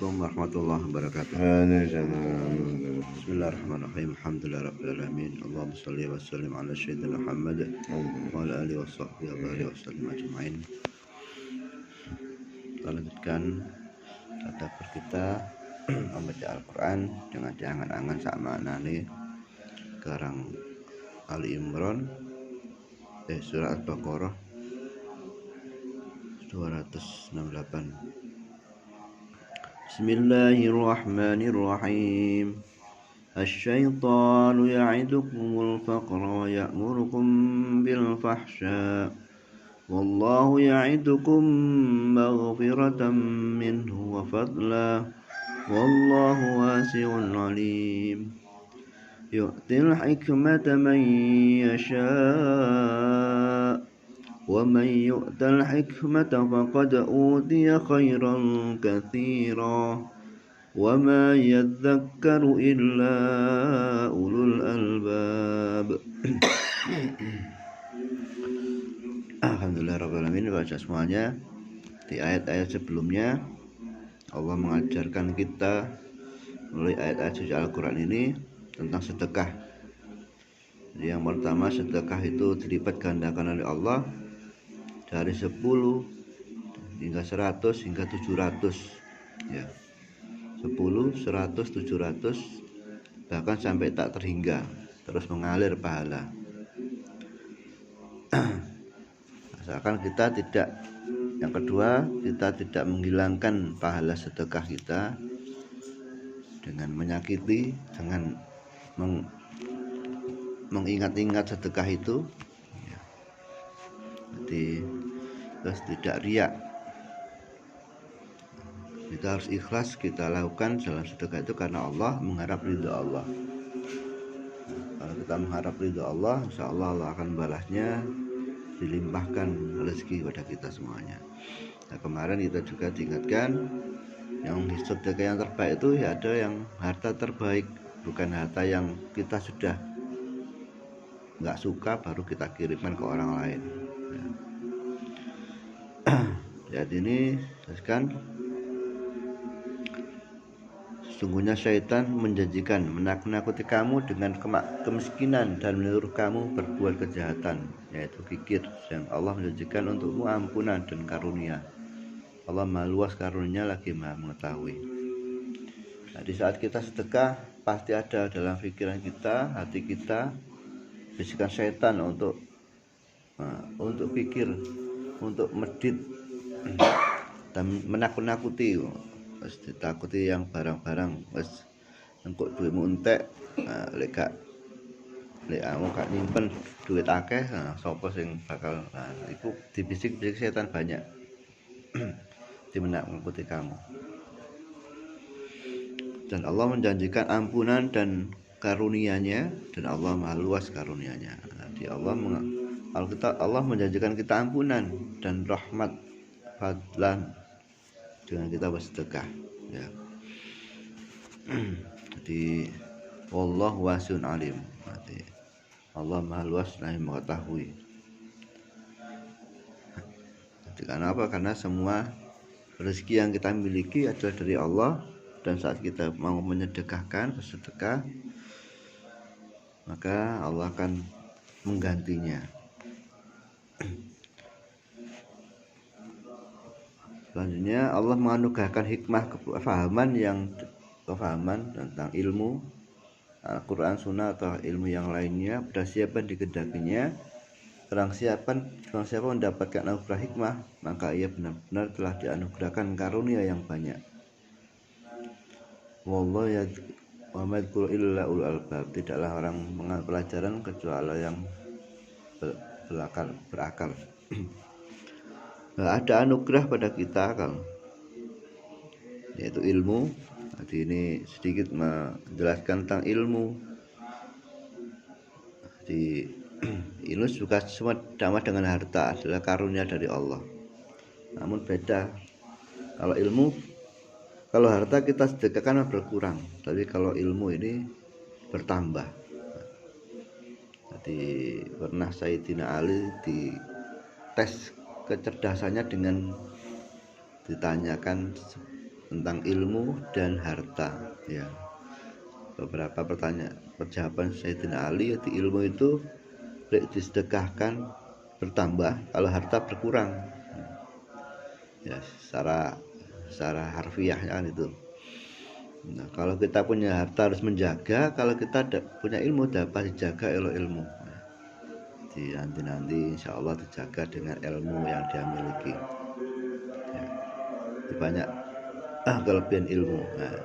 Warahmatullahi wabarakatuh. Bismillahirrahmanirrahim. Alhamdulillahirabbil alamin. Allahumma shalli wa sallim ala sayyidina Muhammad wa ala alihi washabbihi wa barik wasallim ajmain. Kita lanjutkan tadabbur kita membaca Al-Qur'an dengan diangan-angan sak maknane karang Ali Imran surah Al-Baqarah 268. Bismillahirrahmanirrahim. Asy-syaitanu ya'idukumul faqra wa ya'murukum bil fahsya. Wallahu ya'idukum maghfiratan minhu wa fadla. Wallahu wasi'un 'alim. Yu'til hikmata man yasha'. ومن يؤت الحكمة فقد أوتي خيرا كثيرا وما يذكر إلا أولو الألباب. Alhamdulillahirrahmanirrahim. Baca semuanya. Di ayat-ayat sebelumnya Allah mengajarkan kita melalui ayat-ayat suci Al-Quran ini tentang sedekah. Jadi yang pertama, sedekah itu dilipat gandakan oleh Allah dari 10 hingga 100 hingga 700 ya. 10, 100, 700 bahkan sampai tak terhingga, terus mengalir pahala. Asalkan kita tidak, yang kedua, kita tidak menghilangkan pahala sedekah kita dengan menyakiti, dengan mengingat-ingat sedekah itu ya. Jadi terus tidak riak. Kita harus ikhlas kita lakukan dalam sedekah itu karena Allah, mengharap ridha Allah. Kalau kita mengharap ridha Allah, insyaallah Allah akan balasnya, dilimpahkan rezeki kepada kita semuanya. Nah, kemarin kita juga diingatkan yang sedekah yang terbaik itu ya ada yang harta terbaik, bukan harta yang kita sudah nggak suka baru kita kirimkan ke orang lain. Jadi ini jelaskan, sesungguhnya syaitan menjanjikan menakut-nakuti kamu dengan kemiskinan dan menyuruh kamu berbuat kejahatan, yaitu kikir. Dan Allah menjanjikan untukmu ampunan dan karunia. Allah Maha Luas karunia lagi Maha Mengetahui. Nah, di saat kita sedekah pasti ada dalam pikiran kita, hati kita, bisikan syaitan untuk pikir, untuk medit dan menakut-nakuti. Wis ditakuti yang barang-barang wis engko duitmu entek, lek kamu gak nyimpen duit akeh, sapa sing bakal, iku dibisik-bisik setan banyak. Menakut-nakuti kamu. Dan Allah menjanjikan ampunan dan karunia-Nya, dan Allah Maha Luas karunia-Nya. Jadi Allah menjanjikan kita ampunan dan rahmat, fadlan, dengan kita bersedekah ya. Jadi wallahu wasi'un alim. Jadi Allah Maha Luas dan mengetahui. Jadi karena apa? Karena semua rezeki yang kita miliki adalah dari Allah, dan saat kita mau menyedekahkan, bersedekah, maka Allah akan menggantinya. Selanjutnya Allah menganugerahkan hikmah kefahaman tentang ilmu Al-Quran, Sunnah atau ilmu yang lainnya pada siapa yang dikehendakinya. Barang siapa mendapatkan anugerah hikmah, maka ia benar-benar telah dianugerahkan karunia yang banyak. Wallahu yadhkuru illa ulul albab. Tidaklah orang mengambil pelajaran kecuali yang berakal. Ada anugerah pada kita kan, yaitu ilmu. Jadi ini sedikit menjelaskan tentang ilmu. Jadi ilmu juga sama dengan harta, adalah karunia dari Allah. Namun beda, kalau harta kita sedekahkan berkurang, tapi kalau ilmu ini bertambah. Jadi pernah Sayyidina Ali di tes kecerdasannya dengan ditanyakan tentang ilmu dan harta. Ya, beberapa jawaban Sayyidina Ali, di ilmu itu disedekahkan bertambah, kalau harta berkurang. Ya, secara harfiah kan itu. Nah, kalau kita punya harta harus menjaga, kalau kita punya ilmu dapat dijaga oleh ilmu. Jadi nanti insya Allah dijaga dengan ilmu yang dia miliki. Ya, banyak kelebihan ilmu. Nah,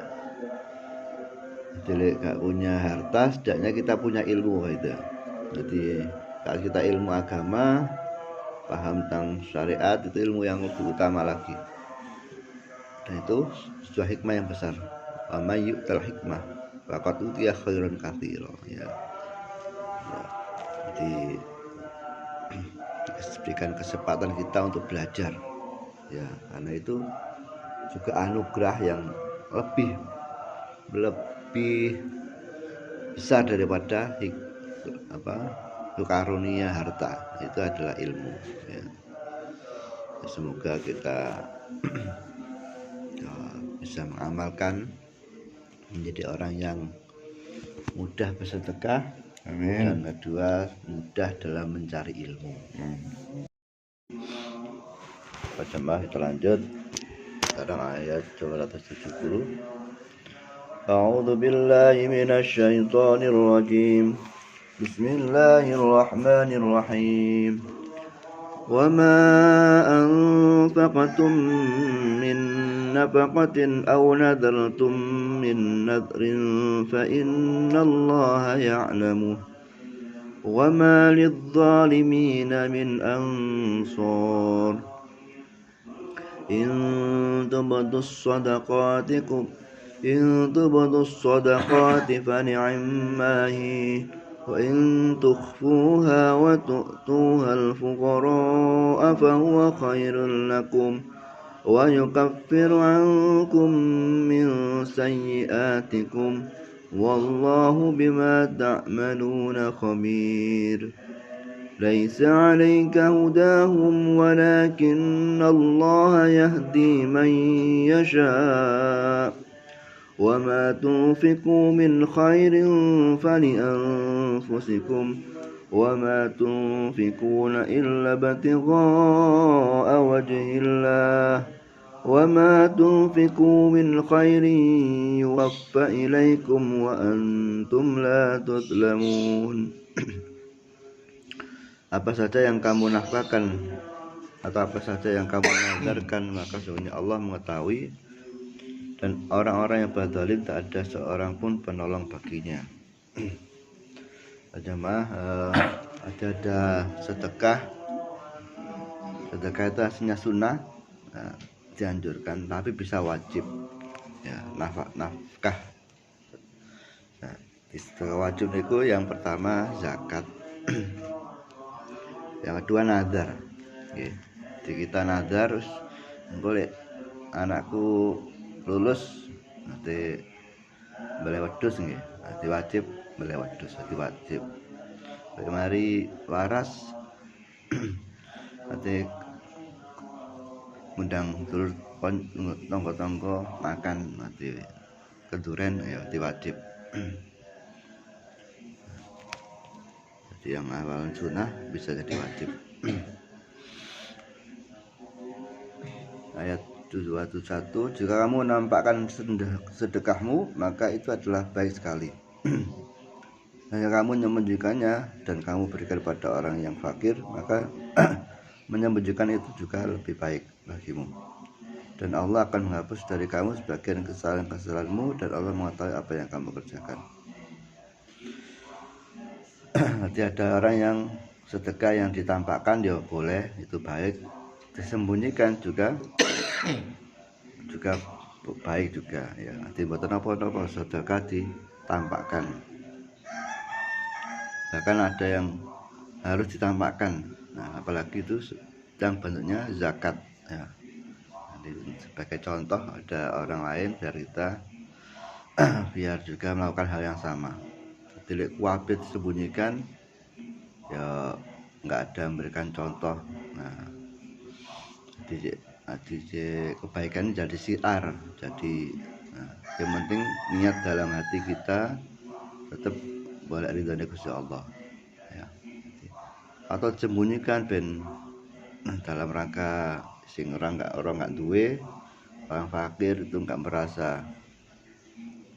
jadi gak punya harta, setidaknya kita punya ilmu gitu. Jadi kalau kita ilmu agama, paham tentang syariat, itu ilmu yang lebih utama lagi. Dan itu sebuah hikmah yang besar. Wa may yu'tal hikmah faqad utiya khairan katsira. Ya. Jadi diberikan kesempatan kita untuk belajar. Ya, karena itu juga anugerah yang lebih besar daripada karunia harta, itu adalah ilmu. Ya. Semoga kita bisa mengamalkan, menjadi orang yang mudah bersedekah. Amin. Dan kedua, mudah dalam mencari ilmu. Jemaah, kita lanjut. Sekarang ayat 270. A'udzu billahi minasy syaithanir rajim. Bismillahirrahmanirrahim. Wa ma anfaqtum min nafaqatin aw nadartum min nadrin fa innallaha ya'lamu. Wa ma lidh-dhalimina min ansar. In tubdu as-sadaqati fa ni'ma hi wa in tukhfuha wa tu'tuha al-fuqara'a fa huwa khairul lakum wa yukaffiru 'ankum min sayyi'atikum wallahu bima ta'maluna khabir. ليس عليك هداهم ولكن الله يهدي من يشاء وما تنفقوا من خير فلأنفسكم وما تنفقون إلا ابتغاء وجه الله وما تنفقوا من خير يوفى إليكم وأنتم لا تظلمون. Apa saja yang kamu nafkahkan atau apa saja yang kamu nadarkan, maka sesungguhnya Allah mengetahui, dan orang-orang yang berzalim tak ada seorang pun penolong baginya. Jemaah, ada sedekah itu aslinya sunnah, dianjurkan, tapi bisa wajib. Ya, nafkah. Nah, sedekah wajib itu yang pertama zakat. Yang kedua nadar. Jadi kita nadar, boleh anakku lulus nanti boleh wedhus nggih. Nanti wajib boleh wedhus, nanti wajib. Mari waras nanti undang dulur tonggo-tonggo makan, nanti keduren ya nanti wajib. Yang awal sunnah bisa jadi wajib. Ayat 271, jika kamu menampakkan sedekahmu maka itu adalah baik sekali. Hanya kamu menyembunyikannya dan kamu berikan pada orang yang fakir, maka menyembunyikan itu juga lebih baik bagimu. Dan Allah akan menghapus dari kamu sebagian kesalahan-kesalahanmu, dan Allah mengetahui apa yang kamu kerjakan. Nanti ada orang yang sedekah yang ditampakkan, ya boleh, itu baik. Disembunyikan juga baik juga. Ya, nanti mboten apa-apa sedekah ditampakkan. Bahkan ada yang harus ditampakkan. Nah, apalagi itu yang bentuknya zakat. Ya. Nanti sebagai contoh, ada orang lain biar kita biar juga melakukan hal yang sama. Tidak kuabit disembunyikan, ya nggak ada memberikan contoh. Nah, jadi kebaikan jadi siar, jadi yang penting niat dalam hati kita tetap boleh ridhonya Gusti Allah ya. Atau sembunyikan ben dalam rangka sing orang nggak duwe, orang fakir itu nggak merasa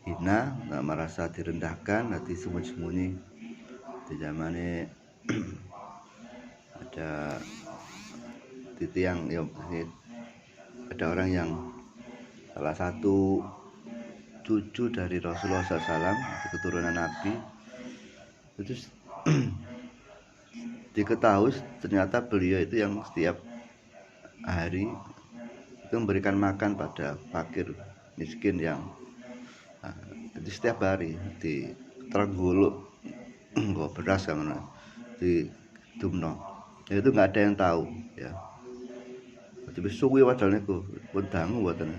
hina, nggak merasa direndahkan, nanti sembunyi-sembunyi. Di zamannya ada titik yang ya, ada orang yang salah satu cucu dari Rasulullah SAW, keturunan Nabi, itu diketahui ternyata beliau itu yang setiap hari itu memberikan makan pada fakir miskin yang jadi setiap hari di terguluk nggak beras kan di dumno ya, itu nggak ada yang tahu ya. Tapi suwi wadal niku pun dangu buatan.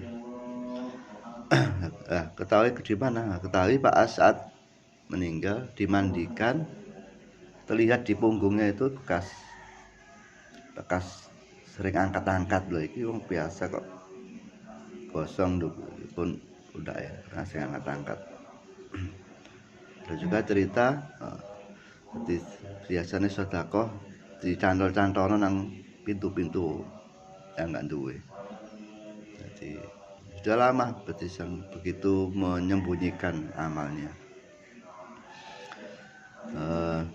Ketahui di mana? Ketahui Pak saat meninggal dimandikan, terlihat di punggungnya itu bekas sering angkat-angkat loh, ini wong biasa kok gosong pun udah ya ngasih angkat-angkat. Ada juga cerita biasanya sedekah dicantol-cantol nang pintu-pintu yang nggak duwe. Jadi sudah lama begitu menyembunyikan amalnya.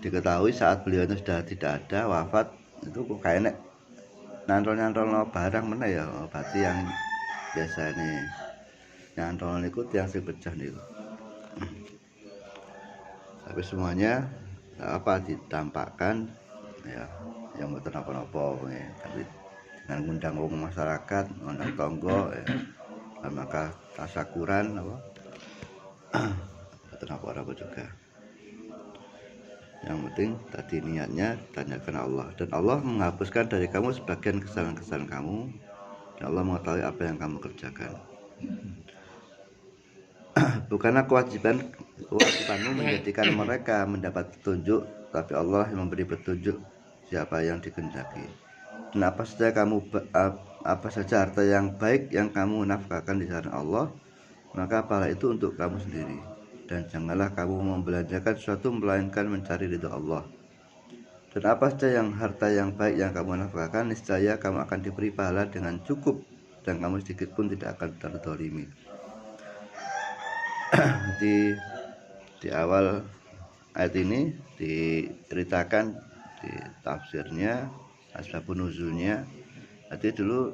Diketahui saat beliau itu sudah tidak ada, wafat, itu kok kayaknya nyantol-nyantol barang mana ya, berarti yang biasanya nyantol niku tiang sing pecah niku. Tapi semuanya apa ditampakkan ya, yang mboten apa-apa ya. Tapi dengan ngundang wong masyarakat, ngundang tonggo ya, maka tasakuran apa mboten apa-apa juga. Yang penting tadi niatnya tanyakan Allah, dan Allah menghapuskan dari kamu sebagian kesalahan-kesalahan kamu, dan Allah mengetahui apa yang kamu kerjakan. Bukanlah kewajibanmu menjadikan mereka mendapat petunjuk, tapi Allah yang memberi petunjuk siapa yang dikehendaki. Dan apa saja harta yang baik yang kamu nafkahkan di jalan Allah, maka pahala itu untuk kamu sendiri. Dan janganlah kamu membelanjakan sesuatu melainkan mencari ridha Allah. Dan apa saja yang harta yang baik yang kamu nafkahkan, niscaya kamu akan diberi pahala dengan cukup, dan kamu sedikit pun tidak akan terzalimi. Di awal ayat ini diceritakan di tafsirnya, asbabun nuzulnya. Jadi dulu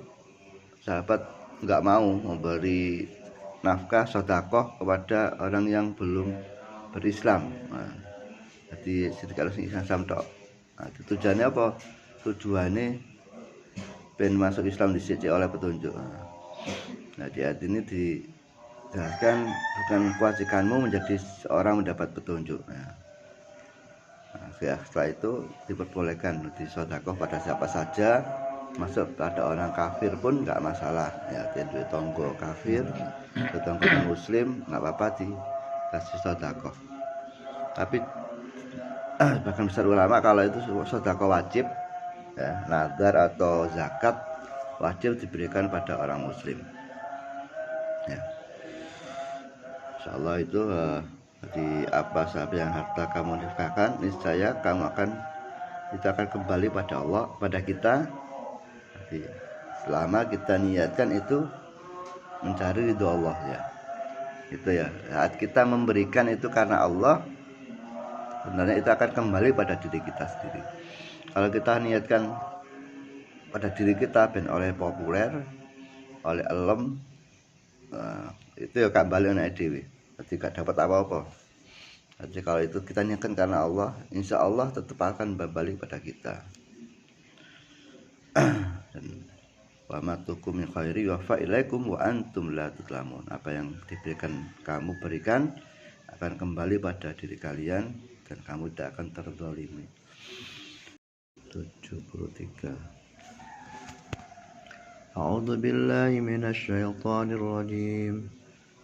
sahabat nggak mau memberi nafkah sedekah kepada orang yang belum berislam. Jadi sedekah Islam tok. Tujuannya apa? Tujuannya ben masuk Islam disicik oleh petunjuk. Nah, di ayat ini dijelaskan bukan kewajibanmu menjadi seorang mendapat petunjuk. Setelah itu diperbolehkan disedekah pada siapa saja, masuk pada orang kafir pun nggak masalah ya. Duit tonggo kafir, tonggo muslim nggak apa-apa dikasih sedekah. Tapi bahkan besar ulama kalau itu sedekah wajib ya, nazar atau zakat wajib diberikan pada orang muslim ya. Insyaallah itu di apa sahaja yang harta kamu nafkahkan, niscaya kamu akan kembali pada Allah, pada kita. Jadi, selama kita niatkan itu mencari ridho Allah ya, itu ya. Saat kita memberikan itu karena Allah, sebenarnya itu akan kembali pada diri kita sendiri. Kalau kita niatkan pada diri kita ben oleh populer, oleh elem, itu ya kembali nek dhewe. Jadi gak dapat apa-apa. Jadi kalau itu kita niatkan karena Allah, insya Allah tetap akan kembali pada kita. Dan wa ma tukum min khairi yuwaffa ilaikum wa antum la tudlamun. Apa yang diberikan kamu berikan akan kembali pada diri kalian dan kamu tidak akan terzalimi. 73. A'udzu billahi minasy syaithanir rajim.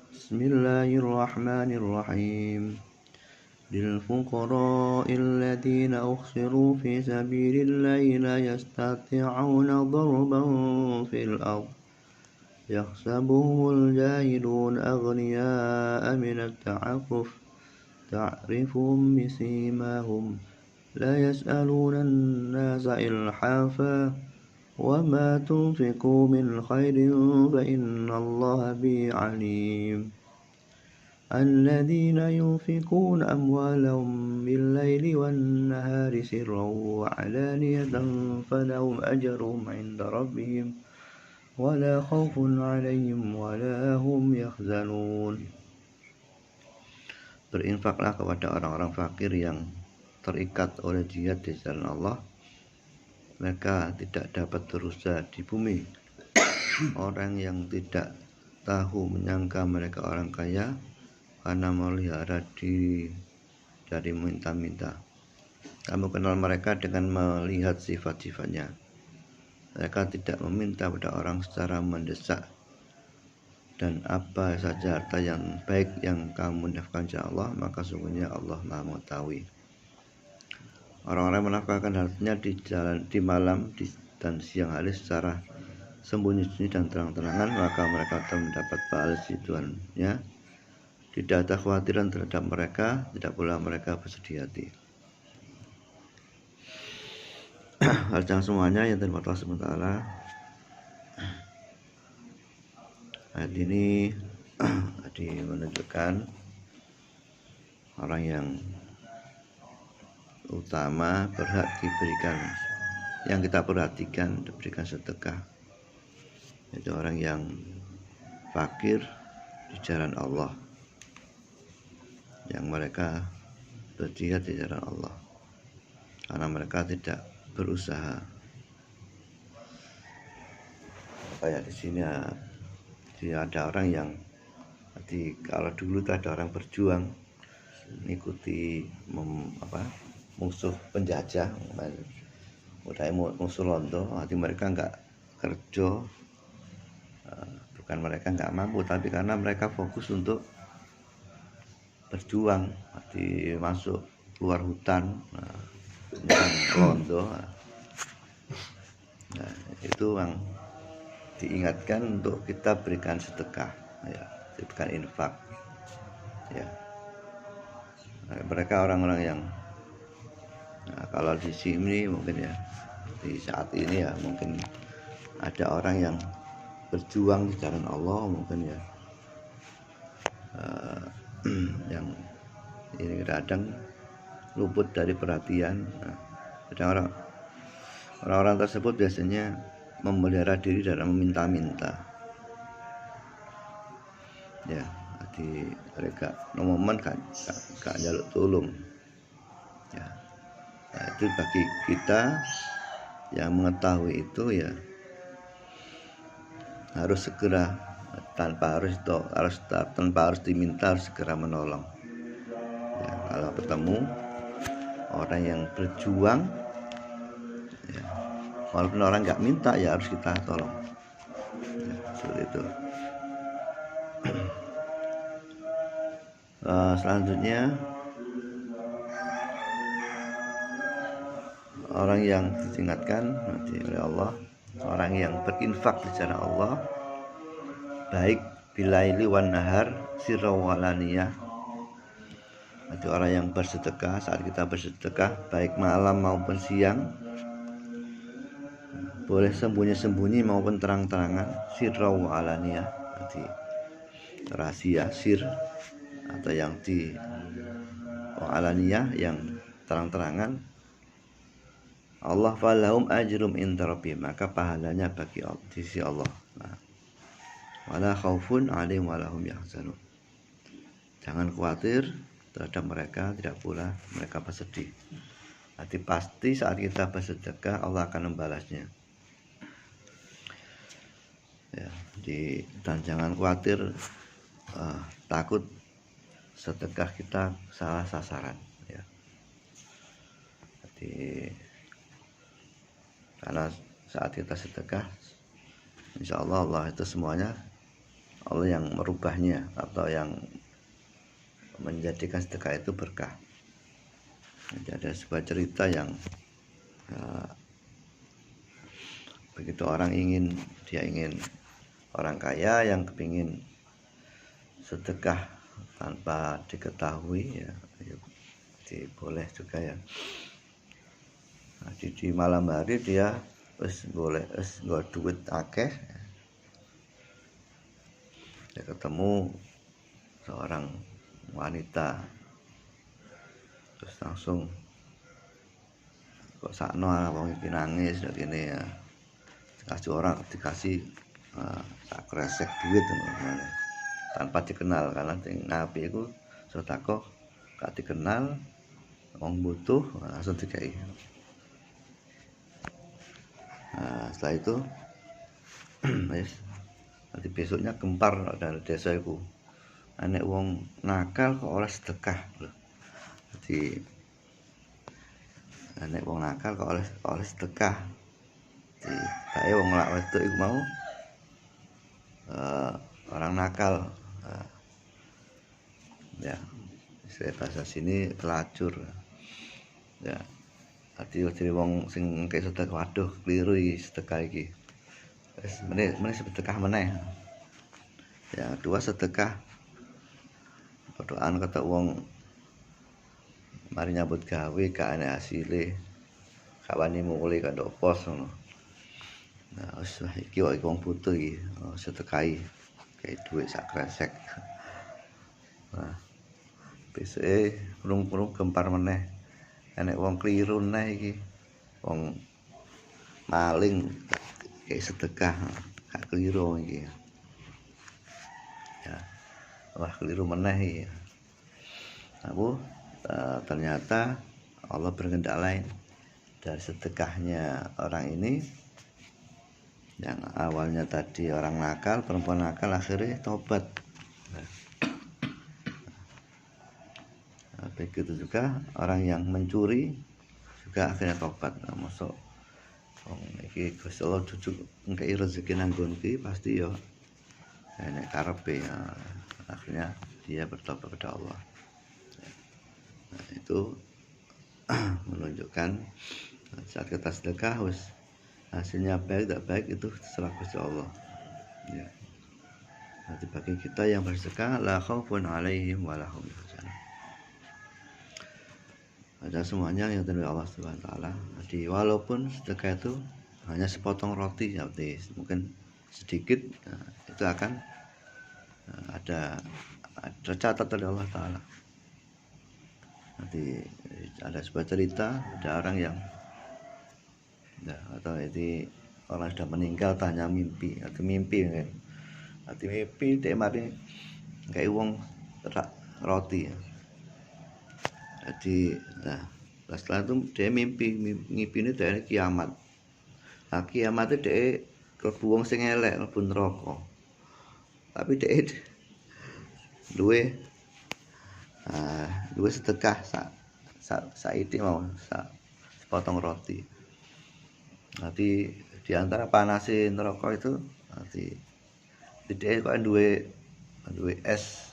Bismillahirrahmanirrahim. للفقراء الذين أحصروا في سبيل الله لا يستطيعون ضربا في الأرض يحسبهم الجاهلون أغنياء من التعفف تعرفهم بسيماهم لا يسألون الناس إلحافا وما تنفقوا من خير فإن الله به عليم الذين ينفقون أموالهم بالليل والنهار سرا وعلانية فلهم أجرهم عند ربهم ولا خوف عليهم ولا هم يحزنون. Berinfaklah kepada orang-orang fakir yang terikat oleh jihad di jalan Allah. Mereka tidak dapat berusaha di bumi. Orang yang tidak tahu menyangka mereka orang kaya karena melihara diri dari minta-minta. Kamu kenal mereka dengan melihat sifat-sifatnya. Mereka tidak meminta pada orang secara mendesak, dan apa saja harta yang baik yang kamu nafkahkan insya Allah, maka sungguhnya Allah Maha mengetahui. Orang-orang menafkahkan hartanya di jalan, di malam dan siang hari secara sembunyi-sembunyi dan terang-terangan, maka mereka akan mendapat pahala di Tuhannya. Tidak ada kekhawatiran terhadap mereka, tidak pula mereka bersedih hati. Harus semuanya yang terima Allah SWT. Ayat ini menunjukkan orang yang utama berhak diberikan, yang kita perhatikan diberikan sedekah, yaitu orang yang fakir di jalan Allah, yang mereka berjihad di jalan Allah karena mereka tidak berusaha. Kayak di sini ada orang yang kalau dulu itu ada orang berjuang mengikuti musuh penjajah, musuh londo, arti mereka nggak kerja, bukan mereka nggak mampu, tapi karena mereka fokus untuk berjuang, arti masuk keluar hutan, londo. Nah, itu yang diingatkan untuk kita berikan sedekah, ya, berikan infak, ya. Nah, mereka orang-orang yang, kalau di sini mungkin ya, di saat ini ya mungkin ada orang yang berjuang di jalan Allah, mungkin ya, yang ini kadang luput dari perhatian. Nah, orang-orang tersebut biasanya memelihara diri dalam meminta-minta, ya. Jadi mereka momen kan gak jaluk tolong, ya. Nah, itu bagi kita yang mengetahui itu ya harus segera, tanpa harus diminta, harus segera menolong, ya. Kalau ketemu orang yang berjuang, ya, walaupun orang nggak minta ya harus kita tolong, ya, seperti itu. Selanjutnya orang yang diingatkan nanti oleh Allah, orang yang berinfak di jalan Allah, baik bilaili wan nahar sirra wa alaniyah. Itu orang yang bersedekah, saat kita bersedekah baik malam maupun siang, boleh sembunyi-sembunyi maupun terang-terangan, sirra wa alaniyah, nanti rahasia sir, atau yang di wa alaniyah yang terang-terangan. Allah falahum ajrum inda rabbihim, maka pahalanya bagi di sisi Allah. Nah, wala khaufun 'alaihim wala hum yahzanun. Jangan khawatir terhadap mereka, tidak pula mereka bersedih. Nanti pasti saat kita bersedekah Allah akan membalasnya. Ya, dan jangan khawatir, takut sedekah kita salah sasaran, ya. Jadi karena saat kita sedekah, insya Allah Allah itu semuanya Allah yang merubahnya, atau yang menjadikan sedekah itu berkah. Jadi ada sebuah cerita yang begitu orang ingin orang kaya yang kepingin sedekah tanpa diketahui ya, boleh juga ya. Nah, di malam hari dia boleh nggak duit akeh, dia ketemu seorang wanita, terus langsung kok sakno wong iki nangis gini ya, dikasih sak kresek duit tanpa dikenal, karena Nabi itu sedekah gak dikenal, wong butuh langsung dikai. Nah, setelah itu nanti besoknya gempar dari desa itu, anek wong nakal kok oleh sedekah loh. Jadi anek wong nakal kok oleh sedekah. Jadi kayak wong lak wedok iku mau orang nakal, ya istilah bahasa sini pelacur ya. Jadi wong sing kayak sedekah, waduh keliru iki sedekah iki, wis meneh sedekah meneh. Ya kedua sedekah berdoaan kata wong mari nyambut gawe gak ana hasile, gak wani mulih kandha pos ngono. Nah wis iki wong butuh iki sedekahi kayak duit sak kresek. Nah besoke urung gempar meneh, enek wong keliru neh iki, wong maling kayak sedekah gak keliru iki ya. Wah keliru meneh iki. Aku ternyata Allah berkehendak lain. Dari sedekahnya orang ini yang awalnya tadi orang nakal, perempuan nakal, akhirnya tobat. Nah, begitu juga orang yang mencuri juga akhirnya tobat. Nah, masuk iki Gusti Allah jujuk ngkei rezeki nang nggonku pasti ya nek karepe ya. Akhirnya dia bertobat kepada Allah. Nah, itu menunjukkan saat kita sedekah hasilnya baik tak baik itu terserah Gusti Allah ya. Nanti bagi kita yang bersedekah la khaufun 'alaihim wa la hum yahzanun. Ada semuanya yang dari Allah Subhanahu wa taala. Jadi walaupun sedekah itu hanya sepotong roti, jadi mungkin sedikit, nah, itu akan ada tercatat oleh Allah taala. Nanti ada sebuah cerita, ada orang yang atau itu orang sudah meninggal tanya mimpi atau mimpi kan. Nanti mimpi dia mari kayak uang roti. Jadi setelah itu dia mimpi ini dari kiamat. Nah, kiamat itu dia klebu wong sing elek, mlebu neraka. Tapi dia duwe sedekah saiki mau sepotong roti. Nanti di antara panasi neraka itu nanti dia kok duwe es,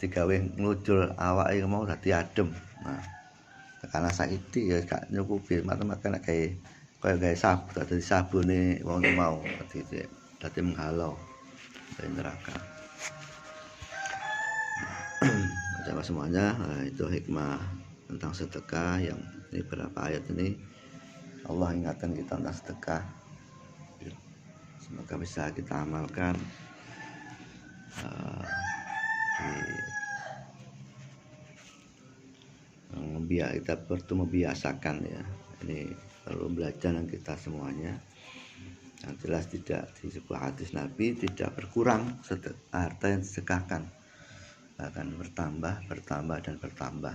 digawe nglujur awake mau dadi adem. Nah, karena saiki ya gak nyukupi, mate-mate nek gawe sabun dadi sabune wong mau dadi menghalau dari neraka. Baca semuanya, itu hikmah tentang sedekah yang ini berapa ayat ini Allah ingatkan kita tentang sedekah. Semoga bisa kita amalkan kita perlu membiasakan ya. Ini perlu belajar kita semuanya. Yang jelas tidak di sebuah hadis Nabi tidak berkurang harta yang disedekahkan, akan bertambah dan bertambah.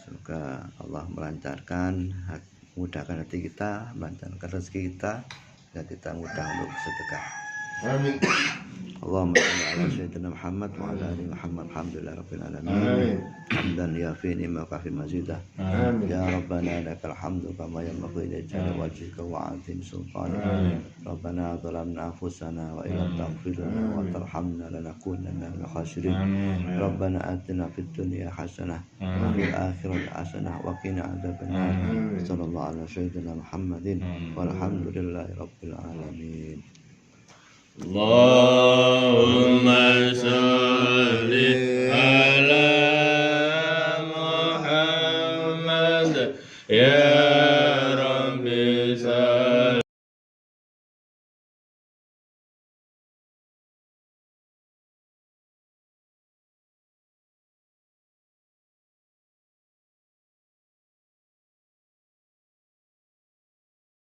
Semoga Allah melancarkan, mudahkan hati kita, melancarkan rezeki kita, dan kita mudah untuk sedekah. Amin. Allahumma salli ala sayyidina Muhammad wa ala ali Muhammad. Alhamdulillah rabbil alamin. Hamdan yafi ni'maka fi mazidah. Ya Rabbana lakal hamdu kama yanbaghi li jalali wajhika wa 'azimi sultanika. Rabbana zalamna anfusana wa illam taghfir lana wa tarhamna lanakunanna minal khasirin. Rabbana atina fid dunya hasanah wa fil akhirati hasanah wa qina adzabannar. Sallallahu ala sayyidina Muhammadin walhamdulillahi rabbil alamin. Allahumma sholli ala Muhammad ya